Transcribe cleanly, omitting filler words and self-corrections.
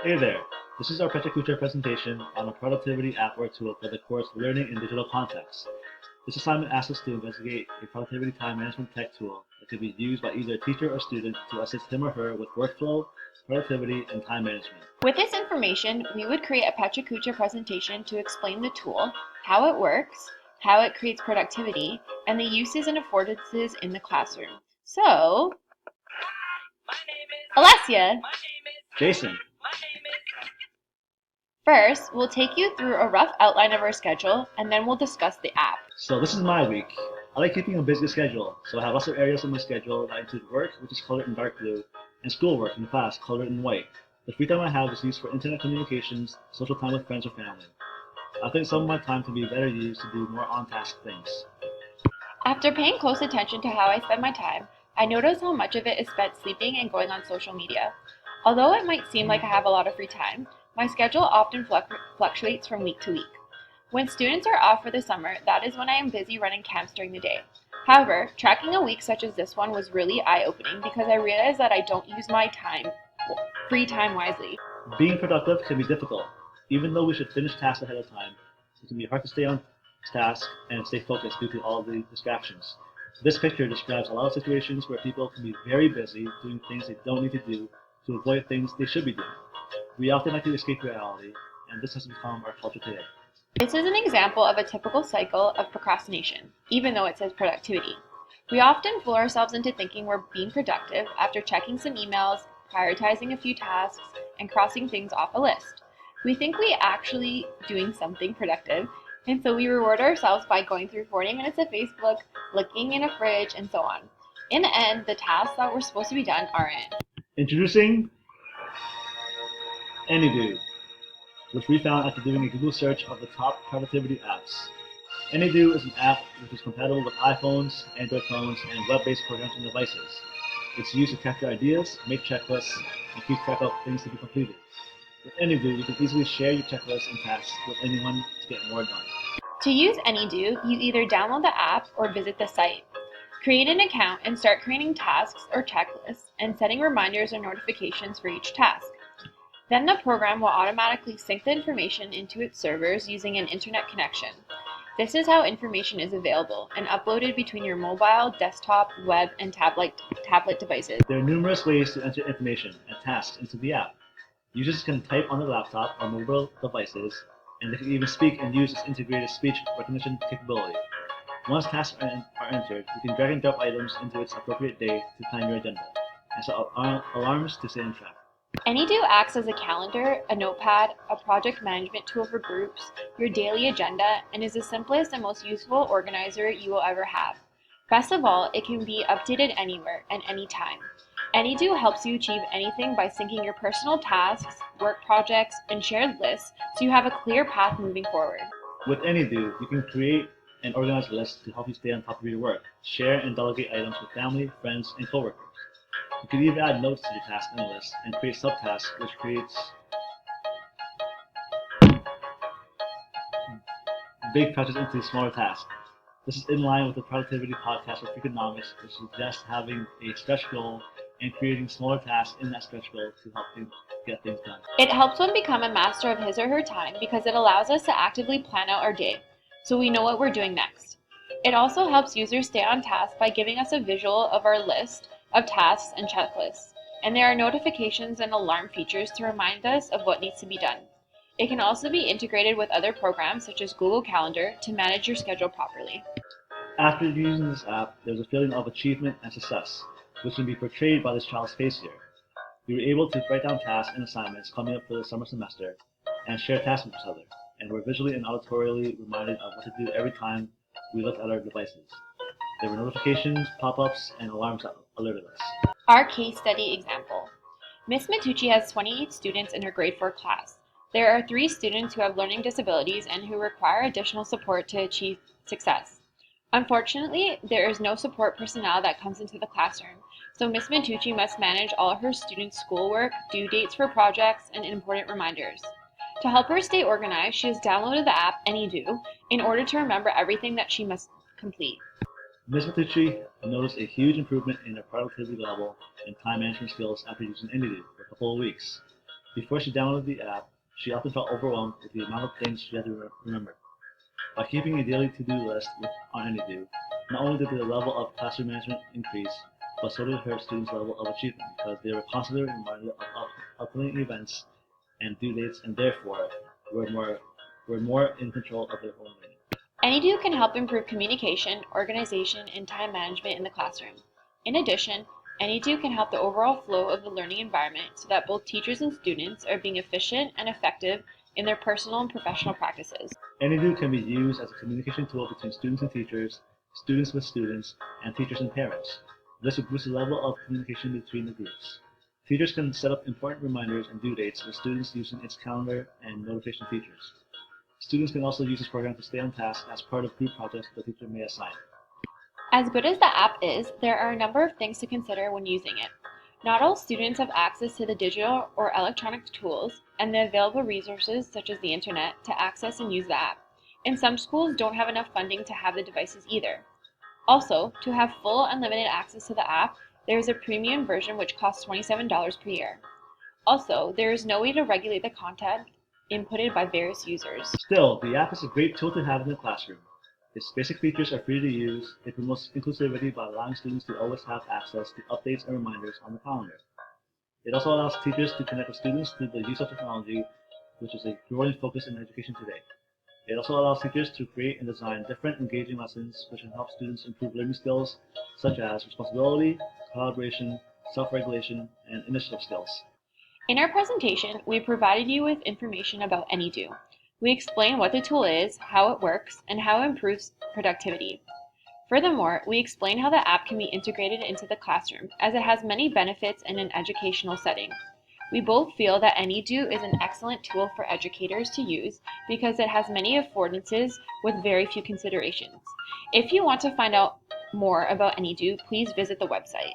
Hey there, this is our Pecha Kucha presentation on a productivity app or tool for the course Learning in Digital Contexts. This assignment asks us to investigate a productivity time management tech tool that can be used by either a teacher or student to assist him or her with workflow, productivity, and time management. With this information, we would create a Pecha Kucha presentation to explain the tool, how it works, how it creates productivity, and the uses and affordances in the classroom. So, Alessia, Jason, first, we'll take you through a rough outline of our schedule, and then we'll discuss the app. so this is my week. I like keeping a busy schedule, so I have lots of areas in my schedule that include work, which is colored in dark blue, and schoolwork in class, colored in white. The free time I have is used for internet communications, social time with friends or family. I think some of my time can be better used to do more on-task things. After paying close attention to how I spend my time, I notice how much of it is spent sleeping and going on social media. Although it might seem like I have a lot of free time, my schedule often fluctuates from week to week. When students are off for the summer, that is when I am busy running camps during the day. However, tracking a week such as this one was really eye-opening because I realized that I don't use my free time wisely. Being productive can be difficult. Even though we should finish tasks ahead of time, it can be hard to stay on task and stay focused due to all the distractions. This picture describes a lot of situations where people can be very busy doing things they don't need to do to avoid things they should be doing. We often like to escape reality, and this has become our culture today. This is an example of a typical cycle of procrastination, even though it says productivity. We often fool ourselves into thinking we're being productive after checking some emails, prioritizing a few tasks, and crossing things off a list. We think we actually doing something productive, and so we reward ourselves by going through 40 minutes of Facebook, looking in a fridge, and so on. In the end, the tasks that were supposed to be done aren't. Introducing AnyDo, which we found after doing a Google search of the top productivity apps. AnyDo is an app which is compatible with iPhones, Android phones, and web-based programs and devices. It's used to capture ideas, make checklists, and keep track of things to be completed. With AnyDo, you can easily share your checklists and tasks with anyone to get more done. To use AnyDo, you either download the app or visit the site. Create an account and start creating tasks or checklists and setting reminders or notifications for each task. Then the program will automatically sync the information into its servers using an internet connection. This is how information is available and uploaded between your mobile, desktop, web, and tablet devices. There are numerous ways to enter information and tasks into the app. Users can type on their laptop or mobile devices, and they can even speak and use its integrated speech recognition capability. Once tasks are entered, you can drag and drop items into its appropriate day to plan your agenda, and set alarms to stay on track. AnyDo acts as a calendar, a notepad, a project management tool for groups, your daily agenda, and is the simplest and most useful organizer you will ever have. Best of all, it can be updated anywhere and anytime. AnyDo helps you achieve anything by syncing your personal tasks, work projects, and shared lists so you have a clear path moving forward. With AnyDo, you can create and organize lists to help you stay on top of your work, share and delegate items with family, friends, and coworkers. You can even add notes to your task in a list and create subtasks, which creates big projects into smaller tasks. This is in line with the productivity podcast of Freakonomics, which suggests having a stretch goal and creating smaller tasks in that stretch goal to help get things done. It helps one become a master of his or her time because it allows us to actively plan out our day, so we know what we're doing next. It also helps users stay on task by giving us a visual of our list of tasks and checklists, and there are notifications and alarm features to remind us of what needs to be done. It can also be integrated with other programs such as Google Calendar to manage your schedule properly. After using this app, there's a feeling of achievement and success, which can be portrayed by this child's face here. We were able to write down tasks and assignments coming up for the summer semester and share tasks with each other, and we're visually and auditorily reminded of what to do every time we looked at our devices. There were notifications, pop-ups, and alarms that alerted us. Our case study example. Ms. Matucci has 28 students in her grade 4 class. There are 3 students who have learning disabilities and who require additional support to achieve success. Unfortunately, there is no support personnel that comes into the classroom, so Ms. Matucci must manage all her students' schoolwork, due dates for projects, and important reminders. To help her stay organized, she has downloaded the app AnyDo in order to remember everything that she must complete. Ms. Matucci noticed a huge improvement in her productivity level and time management skills after using AnyDo for a couple of weeks. Before she downloaded the app, she often felt overwhelmed with the amount of things she had to remember. By keeping a daily to-do list on AnyDo, not only did the level of classroom management increase, but so did her students' level of achievement because they were constantly reminded of upcoming events and due dates, and therefore were more in control of their own learning. AnyDo can help improve communication, organization, and time management in the classroom. In addition, AnyDo can help the overall flow of the learning environment so that both teachers and students are being efficient and effective in their personal and professional practices. AnyDo can be used as a communication tool between students and teachers, students with students, and teachers and parents. This would boost the level of communication between the groups. Teachers can set up important reminders and due dates with students using its calendar and notification features. Students can also use this program to stay on task as part of group projects the teacher may assign. As good as the app is, there are a number of things to consider when using it. Not all students have access to the digital or electronic tools and the available resources such as the internet to access and use the app. And some schools don't have enough funding to have the devices either. Also, to have full unlimited access to the app, there is a premium version which costs $27 per year. Also, there is no way to regulate the content inputted by various users. Still, the app is a great tool to have in the classroom. Its basic features are free to use. It promotes inclusivity by allowing students to always have access to updates and reminders on the calendar. It also allows teachers to connect with students through the use of technology, which is a growing focus in education today. It also allows teachers to create and design different engaging lessons which can help students improve learning skills such as responsibility, collaboration, self-regulation, and initiative skills. In our presentation, we provided you with information about AnyDo. We explain what the tool is, how it works, and how it improves productivity. Furthermore, we explain how the app can be integrated into the classroom, as it has many benefits in an educational setting. We both feel that AnyDo is an excellent tool for educators to use because it has many affordances with very few considerations. If you want to find out more about AnyDo, please visit the website.